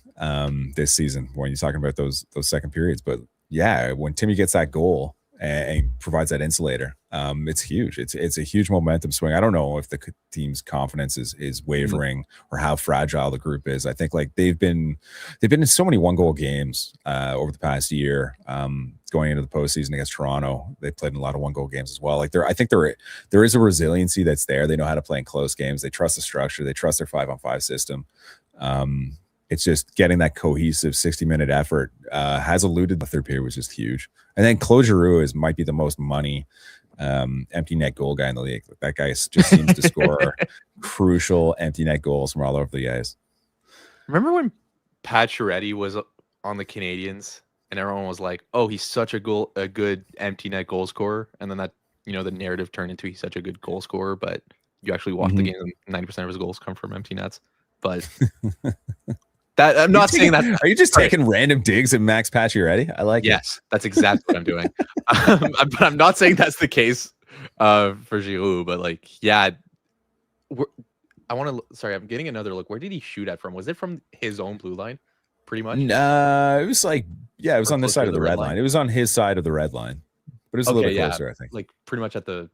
this season when you're talking about those second periods. But yeah, when Timmy gets that goal and provides that insulator, it's huge. It's a huge momentum swing. I don't know if the team's confidence is wavering or how fragile the group is. I think like they've been in so many 1-goal games over the past year. Going into the postseason against Toronto, they played in a lot of 1-goal games as well. Like I think there is a resiliency that's there. They know how to play in close games. They trust the structure. They trust their 5-on-5 system. It's just getting that cohesive 60-minute effort has eluded. The third period was just huge. And then Claude Giroux might be the most money empty net goal guy in the league. That guy just seems to score crucial empty net goals from all over the ice. Remember when Pacioretty was on the Canadians and everyone was like, "Oh, he's such a good empty net goal scorer," and then that the narrative turned into he's such a good goal scorer, but you actually watch the game and 90% of his goals come from empty nets. But that I'm not saying that. Are you just taking random digs at Max Pacioretty? I like it. Yes, that's exactly what I'm doing. But I'm not saying that's the case for Giroux. But like, yeah, I want to. Sorry, I'm getting another look. Where did he shoot at from? Was it from his own blue line? Pretty much. It was like, yeah, it was on this side of the red line. It was on his side of the red line, but it was a little bit closer, I think. Like pretty much at the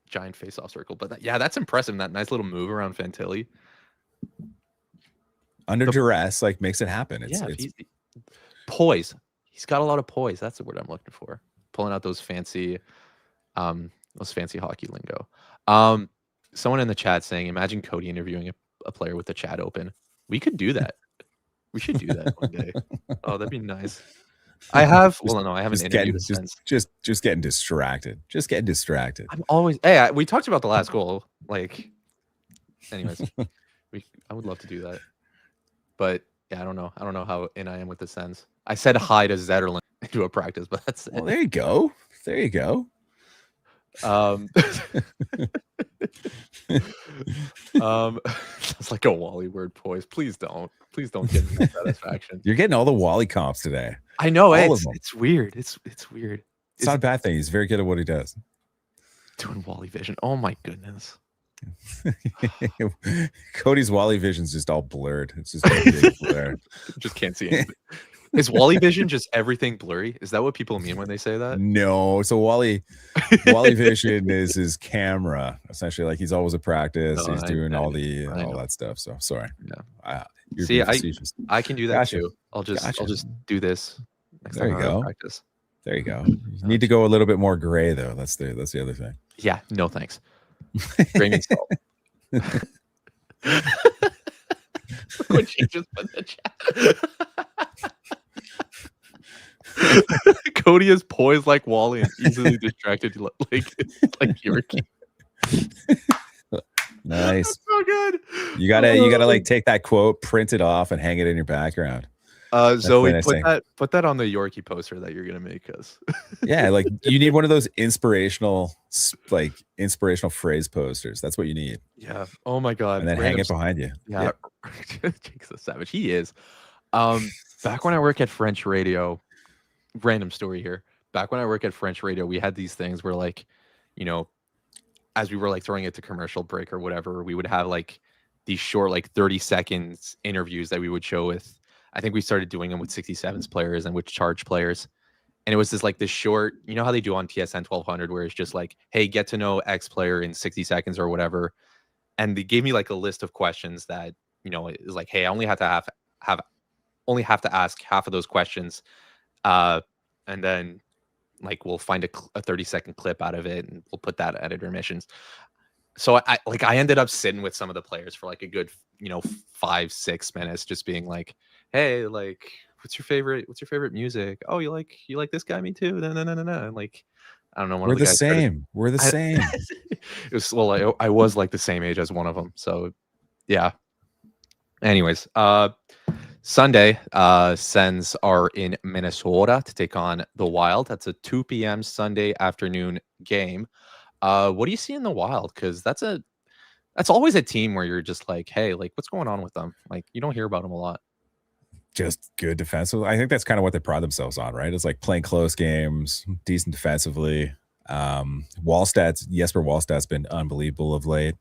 giant face-off circle. But that's impressive. That nice little move around Fantilli. Under duress, like makes it happen. It's poise. He's got a lot of poise. That's the word I'm looking for. Pulling out those fancy hockey lingo. Someone in the chat saying, "Imagine Cody interviewing a player with the chat open." We could do that. We should do that one day. Oh, that'd be nice. I haven't interviewed since. Just getting distracted. Just getting distracted. I'm always. Hey, we talked about the last goal. Like, anyways, I would love to do that. But yeah, I don't know how in I am with the Sens. I said hi to Zetterlund into a practice, but that's it. Well, there you go. There you go. It's like a Wally word, poise. Please don't give me that satisfaction. You're getting all the Wally comps today. I know it's weird. It's weird. It's not a bad thing. He's very good at what he does. Doing Wally vision. Oh my goodness. Cody's Wally vision's just all blurred. It's just a big blur. Just can't see anything. Is Wally vision just everything blurry? Is that what people mean when they say that? No. So Wally vision is his camera. Essentially, like he's always at practice. He's doing all that stuff. So sorry. Yeah. See, I can do that too. I'll just do this. There you go. Practice. There you go. You need to go a little bit more gray though. That's the other thing. Yeah. No thanks. Gray means salt. What you just put in the chat. Cody is poised like Wally and easily distracted like you're. Nice. That's so good. You gotta like take that quote, print it off, and hang it in your background. Zoe, nice put that on the Yorkie poster that you're gonna make us. Yeah, like you need one of those inspirational phrase posters. That's what you need. Yeah. Oh my god. And then hang it behind you. Yeah. Jake's a savage. He is. Back when I work at French radio, random story here. Back when I work at French radio, we had these things where like, you know, as we were like throwing it to commercial break or whatever, we would have like these short, like 30 seconds interviews that we would show with, I think we started doing them with 67s players and with charge players. And it was just like this short, you know how they do on TSN 1200, where it's just like, hey, get to know X player in 60 seconds or whatever. And they gave me like a list of questions that, you know, it was like, hey, I only have to ask half of those questions. And then like we'll find a 30-second clip out of it and we'll put that at intermissions. So I ended up sitting with some of the players for like a good, 5-6 minutes, just being like, hey, like, what's your favorite music? Oh, you like this guy? Me too. No. And like, I don't know. We're the same. We're the same. It was, well, I was like the same age as one of them. So yeah. Anyways, Sunday, Sens are in Minnesota to take on the Wild. That's a 2 p.m. Sunday afternoon game. What do you see in the Wild? Because that's always a team where you're just like, hey, like, what's going on with them? Like, you don't hear about them a lot. Just good defensive. I think that's kind of what they pride themselves on, right? It's like playing close games, decent defensively. Jesper Wallstedt's been unbelievable of late.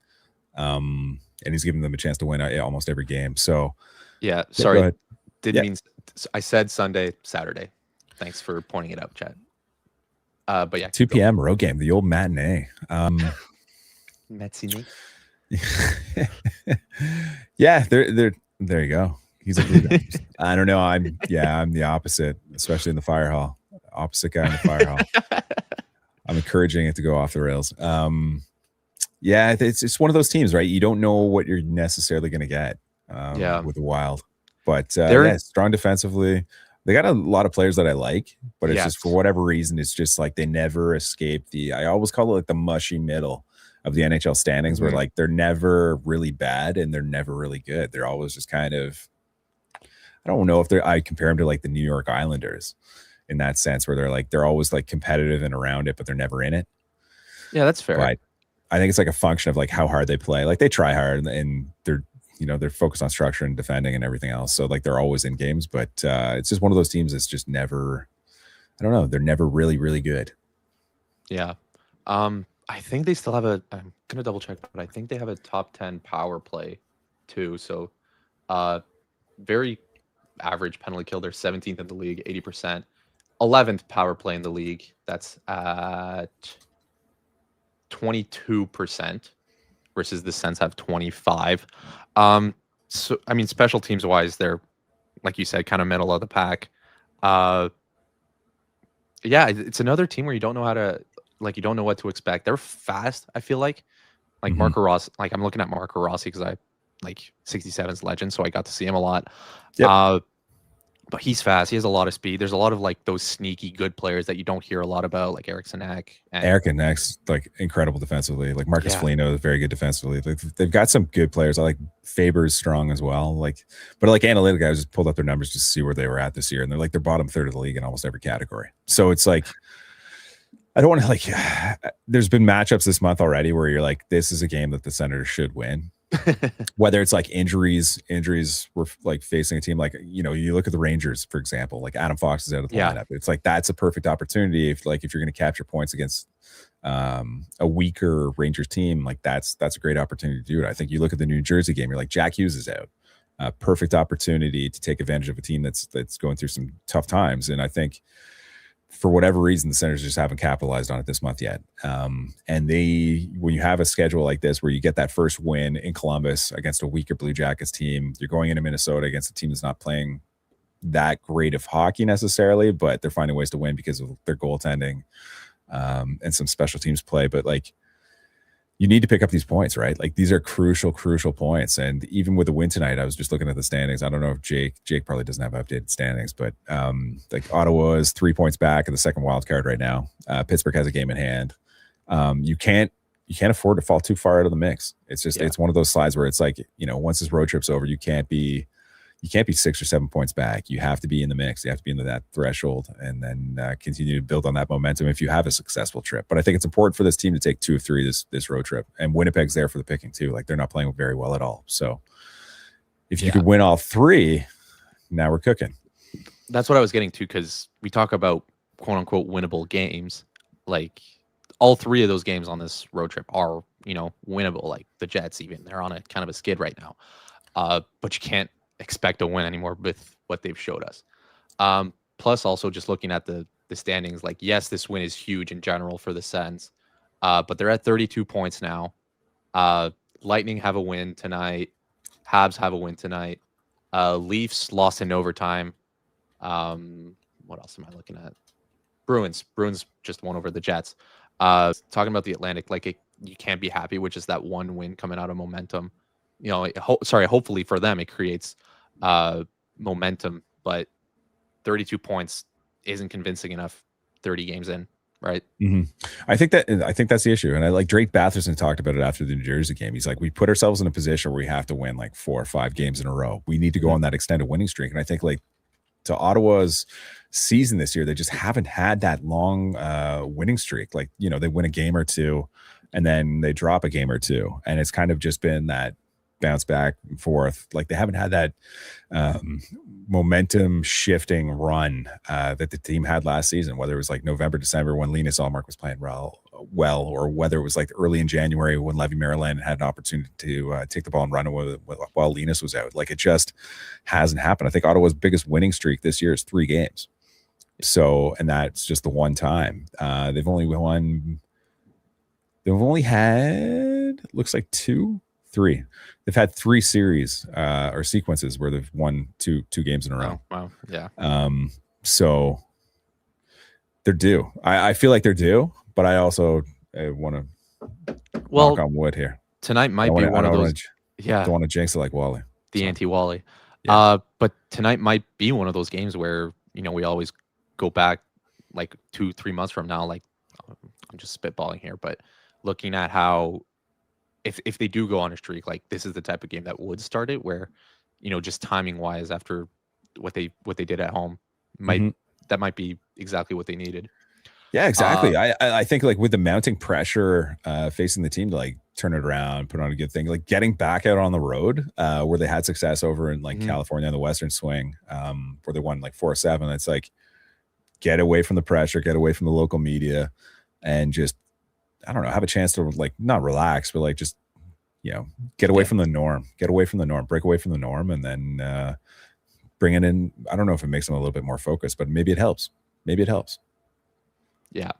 And he's given them a chance to win almost every game. So yeah, sorry. Mean I said Sunday, Saturday. Thanks for pointing it out, Chad. But yeah, 2 p.m. road game, the old matinee. Matinee. Yeah, there you go. He's a blue guy. I don't know. I'm the opposite, especially in the fire hall. Opposite guy in the fire hall. I'm encouraging it to go off the rails. Yeah, it's one of those teams, right? You don't know what you're necessarily going to get with the Wild. But they're strong defensively. They got a lot of players that I like, but it's just for whatever reason, it's just like they never escape I always call it like the mushy middle of the NHL standings, where like they're never really bad and they're never really good. They're always just kind of, I don't know if I compare them to like the New York Islanders in that sense, where they're always like competitive and around it, but they're never in it. Yeah, that's fair. But I think it's like a function of like how hard they play. Like they try hard and they're focused on structure and defending and everything else. So like they're always in games, but it's just one of those teams that's just never, I don't know. They're never really, really good. Yeah. I think they still have I'm going to double check, but I think they have a top 10 power play too. So very average penalty kill. They're 17th in the league, 80%. 11th power play in the league. That's at 22%. Versus the Sens have 25. So I mean, special teams wise, they're, like you said, kind of middle of the pack. Yeah, it's another team where you don't know you don't know what to expect. They're fast, I feel like Marco Rossi. Like I'm looking at Marco Rossi because I like 67's legend, so I got to see him a lot. Yep. But he's fast. He has a lot of speed. There's a lot of like those sneaky good players that you don't hear a lot about, like Eriksson Ek. Eriksson Ek's like incredible defensively. Like Marcus Foligno is very good defensively. They've got some good players. I like Faber's strong as well. But Analytica, I just pulled up their numbers just to see where they were at this year, and they're bottom third of the league in almost every category. So it's like, I don't want to there's been matchups this month already where you're like, this is a game that the Senators should win. Whether it's like injuries were like facing a team like, you look at the Rangers, for example, like Adam Fox is out of the lineup. It's like, that's a perfect opportunity if you're going to capture points against a weaker Rangers team, like that's a great opportunity to do it. I think you look at the New Jersey game, you're like, Jack Hughes is out. Perfect opportunity to take advantage of a team that's going through some tough times. And I think for whatever reason, the Senators just haven't capitalized on it this month yet. And when you have a schedule like this, where you get that first win in Columbus against a weaker Blue Jackets team, you're going into Minnesota against a team that's not playing that great of hockey necessarily, but they're finding ways to win because of their goaltending and some special teams play. But like, you need to pick up these points, right? Like these are crucial points. And even with the win tonight, I was just looking at the standings. I don't know if Jake probably doesn't have updated standings, but like Ottawa is 3 points back in the second wild card right now. Pittsburgh has a game in hand. You can't you can't afford to fall too far out of the mix. It's just it's one of those slides where it's like, once this road trip's over, you can't be 6 or 7 points back. You have to be in the mix. You have to be in that threshold, and then continue to build on that momentum if you have a successful trip. But I think it's important for this team to take 2 of 3 this road trip, and Winnipeg's there for the picking too. Like, they're not playing very well at all. So if you could win all 3, now we're cooking. That's what I was getting to, because we talk about quote unquote winnable games. Like, all 3 of those games on this road trip are, winnable. Like the Jets, even, they're on a kind of a skid right now. But you can't expect a win anymore with what they've showed us. Plus, also just looking at the standings, like, yes, this win is huge in general for the Sens, but they're at 32 points now. Lightning have a win tonight. Habs have a win tonight. Leafs lost in overtime. What else am I looking at? Bruins just won over the Jets. Talking about the Atlantic, like, you can't be happy with just that one win coming out of momentum. Hopefully for them it creates momentum, but 32 points isn't convincing enough 30 games in, right? Mm-hmm. I think that's the issue. And I like Drake Batherson talked about it after the New Jersey game. He's like, we put ourselves in a position where we have to win like 4 or 5 games in a row. We need to go on that extended winning streak. And I think, like, to Ottawa's season this year, they just haven't had that long winning streak. Like, they win a game or 2 and then they drop a game or 2. And it's kind of just been that bounce back and forth. Like, they haven't had that momentum shifting run that the team had last season, whether it was like November, December when Linus Ullmark was playing well, or whether it was like early in January when Levi Maryland had an opportunity to take the ball and run away while Linus was out. Like, it just hasn't happened. I think Ottawa's biggest winning streak this year is 3 games. So, and that's just the one time. They've only had, looks like 3. They've had 3 series or sequences where they've won two games in a row. Wow. Yeah. So they're due. I feel like they're due, but I also want to knock on wood here. Tonight might be one of those. Don't want to jinx it like Wally. Anti-Wally. Yeah. But tonight might be one of those games where, we always go back like 2-3 months from now. Like, I'm just spitballing here, but looking at how, if they do go on a streak, like, this is the type of game that would start it, where, just timing wise, after what they did at home, that might be exactly what they needed. Yeah, exactly. I think, like, with the mounting pressure facing the team to, like, turn it around, put on a good thing, like getting back out on the road where they had success over in like California on the Western Swing, where they won like 4-7. It's like, get away from the pressure, get away from the local media, and just, I don't know, have a chance to, like, not relax, but like just, get away from the norm, break away from the norm, and then bring it in. I don't know if it makes them a little bit more focused, but maybe it helps. Yeah.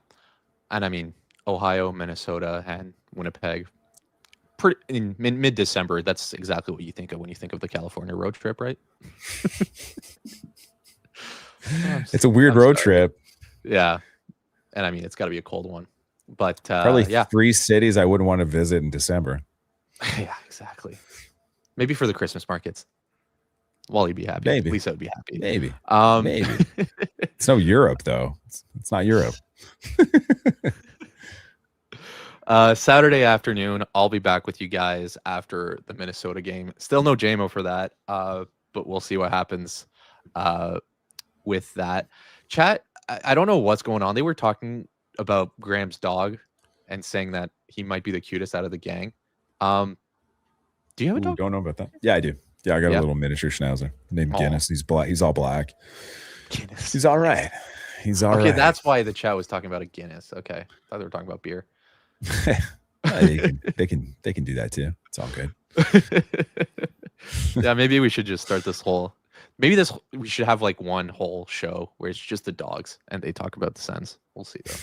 And I mean, Ohio, Minnesota, and Winnipeg, pretty in mid-December, that's exactly what you think of when you think of the California road trip, right? It's a weird road trip. Yeah. And I mean, it's got to be a cold one. But probably 3 cities I wouldn't want to visit in December. Yeah, exactly. Maybe for the Christmas markets. Wally'd be happy. Maybe. Lisa would be happy. Maybe. It's no Europe, though. It's not Europe. Saturday afternoon, I'll be back with you guys after the Minnesota game. Still no JMO for that, but we'll see what happens with that. Chat, I don't know what's going on. They were talking about Graham's dog and saying that he might be the cutest out of the gang. Do you have a dog? Don't know about that. Yeah, I do. Yeah, I got a little miniature schnauzer named Guinness. He's black. He's all black. Guinness. He's all right. Okay, that's why the chat was talking about a Guinness. Okay, I thought they were talking about beer. they can do that too. It's all good. Yeah, maybe we should just start this whole. We should have like one whole show where it's just the dogs and they talk about the Sens. We'll see though.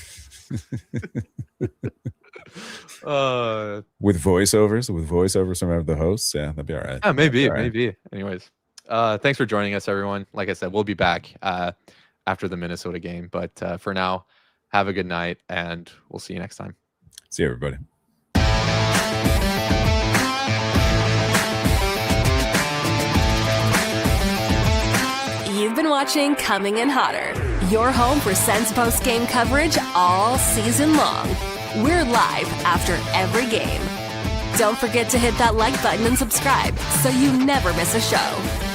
With voiceovers from the hosts. Yeah, that'd be all right. Yeah, maybe. Anyways, thanks for joining us, everyone. Like I said, we'll be back after the Minnesota game. But for now, have a good night and we'll see you next time. See you, everybody. You've been watching Coming in Hotter, your home for Sens post game coverage all season long. We're live after every game. Don't forget to hit that like button and subscribe so you never miss a show.